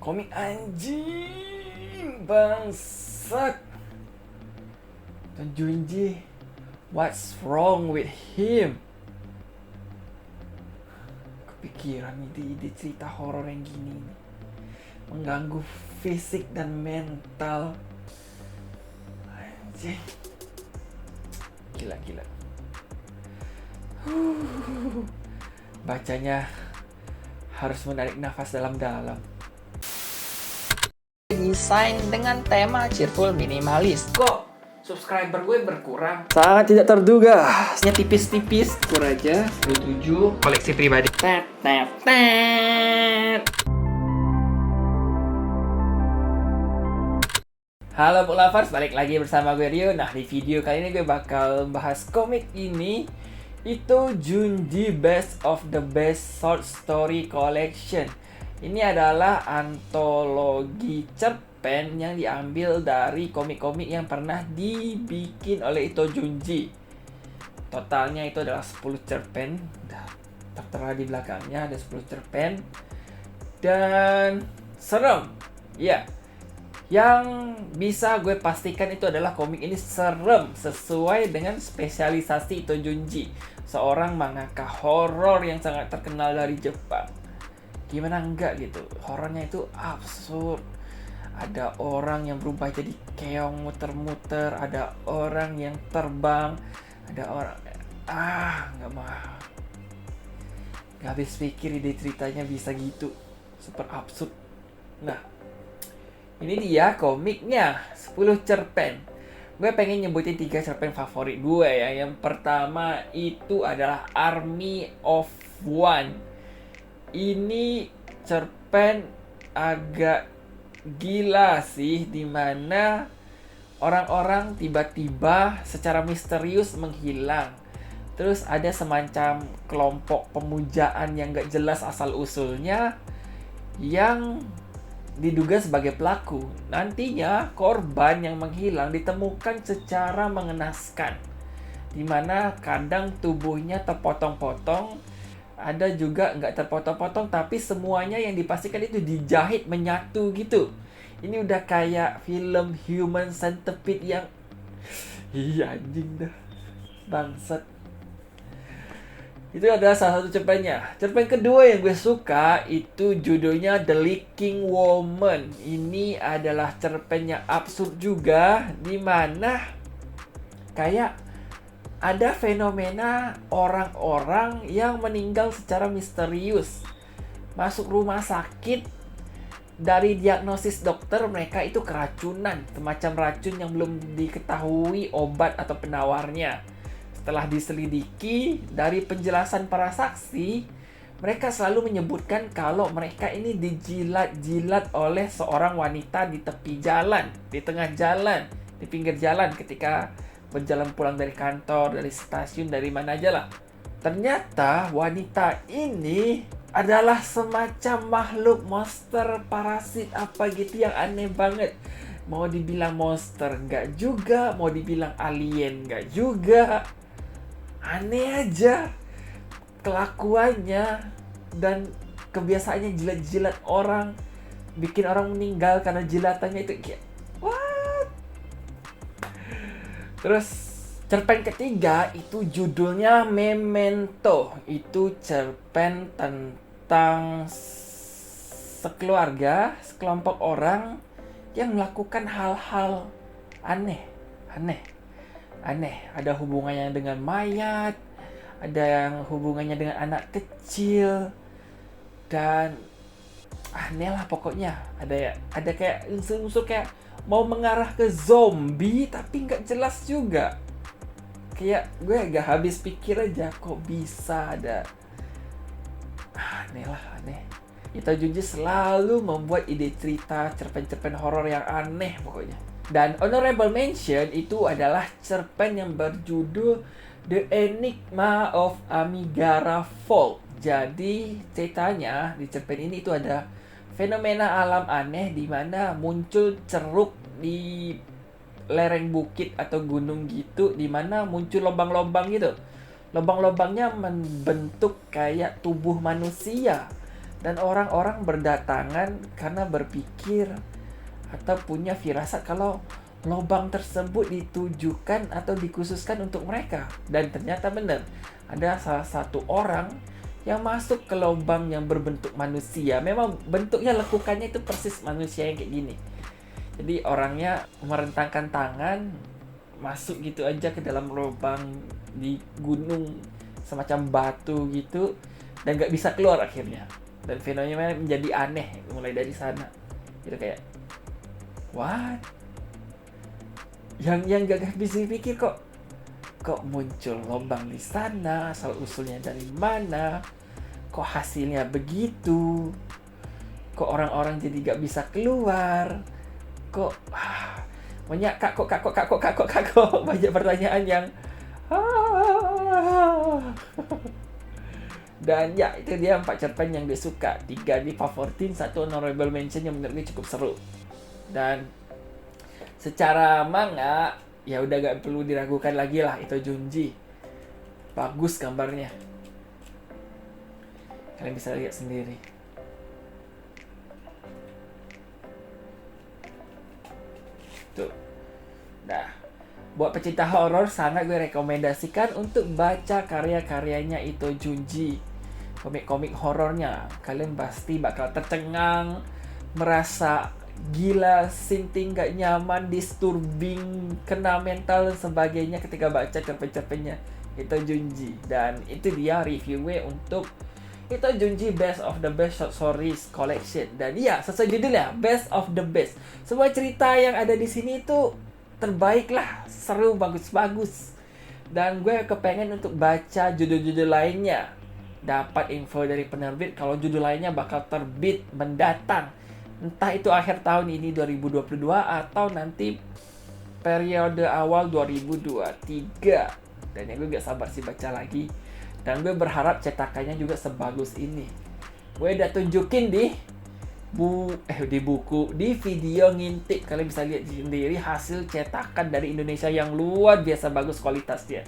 Komik anjing bangsat. Don Junji, what's wrong with him? Kepikiran ide-ide cerita horor yang gini nih. Mengganggu fisik dan mental. Anjing. Gila. Bacanya harus menarik nafas dalam-dalam. Desain dengan tema cheerful minimalis. Kok subscriber gue berkurang? Sangat tidak terduga. Nya tipis-tipis. Kur aja 27 koleksi pribadi. Tet, tet, tet. Halo Book Lovers, balik lagi bersama gue Rio. Nah, di video kali ini gue bakal bahas komik ini. Itu Junji Best of the Best Short Story Collection. Ini adalah antologi cerpen yang diambil dari komik-komik yang pernah dibikin oleh Ito Junji. Totalnya itu adalah 10 cerpen. Tertera di belakangnya ada 10 cerpen. Dan serem. Ya. Yang bisa gue pastikan itu adalah komik ini serem sesuai dengan spesialisasi Ito Junji, seorang mangaka horor yang sangat terkenal dari Jepang. Gimana enggak gitu, horornya itu absurd. Ada orang yang berubah jadi keong muter-muter, ada orang yang terbang, ada orang nggak habis pikir ide ceritanya bisa gitu, super absurd. Nah, ini dia komiknya, 10 cerpen. Gue pengen nyebutin 3 cerpen favorit gue ya. Yang pertama itu adalah Army of One. Ini cerpen agak gila sih, dimana orang-orang tiba-tiba secara misterius menghilang. Terus ada semacam kelompok pemujaan yang gak jelas asal-usulnya yang diduga sebagai pelaku. Nantinya korban yang menghilang ditemukan secara mengenaskan, dimana kadang tubuhnya terpotong-potong, ada juga nggak terpotong-potong, tapi semuanya yang dipastikan itu dijahit menyatu gitu. Ini udah kayak film Human Centipede yang iya anjing dah, bangsat. Itu adalah salah satu cerpennya. Cerpen kedua yang gue suka itu judulnya The Leaking Woman. Ini adalah cerpen yang absurd juga, dimana kayak ada fenomena orang-orang yang meninggal secara misterius. Masuk rumah sakit, dari diagnosis dokter mereka itu keracunan, semacam racun yang belum diketahui obat atau penawarnya. Setelah diselidiki, dari penjelasan para saksi, mereka selalu menyebutkan kalau mereka ini dijilat-jilat oleh seorang wanita di tepi jalan, di tengah jalan, di pinggir jalan ketika berjalan pulang dari kantor, dari stasiun, dari mana aja lah. Ternyata wanita ini adalah semacam makhluk monster parasit apa gitu yang aneh banget. Mau dibilang monster nggak juga, mau dibilang alien nggak juga. Aneh aja kelakuannya dan kebiasaannya jilat-jilat orang, bikin orang meninggal karena jilatannya itu kayak what? Terus cerpen ketiga itu judulnya Memento. Itu cerpen tentang sekelompok orang yang melakukan hal-hal aneh. Ada hubungannya dengan mayat, ada yang hubungannya dengan anak kecil, dan aneh lah pokoknya. Ada kayak unsur-unsur kayak mau mengarah ke zombie tapi nggak jelas juga. Kayak gue agak habis pikir aja, kok bisa ada aneh. Ito Junji selalu membuat ide cerita cerpen-cerpen horor yang aneh pokoknya. Dan honorable mention itu adalah cerpen yang berjudul The Enigma of Amigara Fault. Jadi ceritanya di cerpen ini itu ada fenomena alam aneh di mana muncul ceruk di lereng bukit atau gunung gitu, di mana muncul lubang-lubang gitu. Lubang-lubangnya membentuk kayak tubuh manusia. Dan orang-orang berdatangan karena berpikir atau punya firasat kalau lubang tersebut ditujukan atau dikhususkan untuk mereka. Dan ternyata benar, ada salah satu orang yang masuk ke lubang yang berbentuk manusia. Memang bentuknya lekukannya itu persis manusia yang kayak gini. Jadi orangnya merentangkan tangan, masuk gitu aja ke dalam lubang di gunung semacam batu gitu, dan gak bisa keluar akhirnya. Dan fenomena menjadi aneh mulai dari sana. Gitu kayak, what? Yang gak bisa pikir kok muncul lubang di sana, asal usulnya dari mana, kok hasilnya begitu, kok orang-orang jadi gak bisa keluar, kok banyak kak banyak pertanyaan yang dan ya itu dia 4 cerpen yang gue suka, 3 di favoritin, 1 honorable mention yang menurut gue cukup seru. Dan secara manga ya udah gak perlu diragukan lagi lah, itu Junji. Bagus gambarnya, kalian bisa lihat sendiri. Tuh. Nah, buat pecinta horor sangat gue rekomendasikan untuk baca karya-karyanya itu Junji. Komik-komik horornya kalian pasti bakal tercengang, merasa gila, sinting, gak nyaman, disturbing, kena mental dan sebagainya ketika baca cerpen-cerpennya itu Junji. Dan itu dia review gue untuk itu Junji Best of the Best Short Stories Collection. Dan iya, sesuai judulnya, Best of the Best. Semua cerita yang ada di sini itu terbaik lah, seru, bagus-bagus. Dan gue kepengen untuk baca judul-judul lainnya, dapat info dari penerbit kalau judul lainnya bakal terbit mendatang, entah itu akhir tahun ini 2022 atau nanti periode awal 2023. Dan yang gue gak sabar sih baca lagi, dan gue berharap cetakannya juga sebagus ini. Gue udah tunjukin di buku, di video ngintip, kalian bisa lihat sendiri hasil cetakan dari Indonesia yang luar biasa bagus kualitasnya.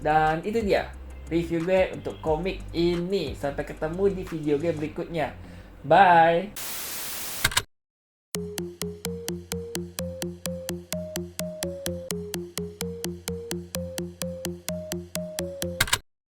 Dan itu dia review gue untuk komik ini. Sampai ketemu di video gue berikutnya. Bye.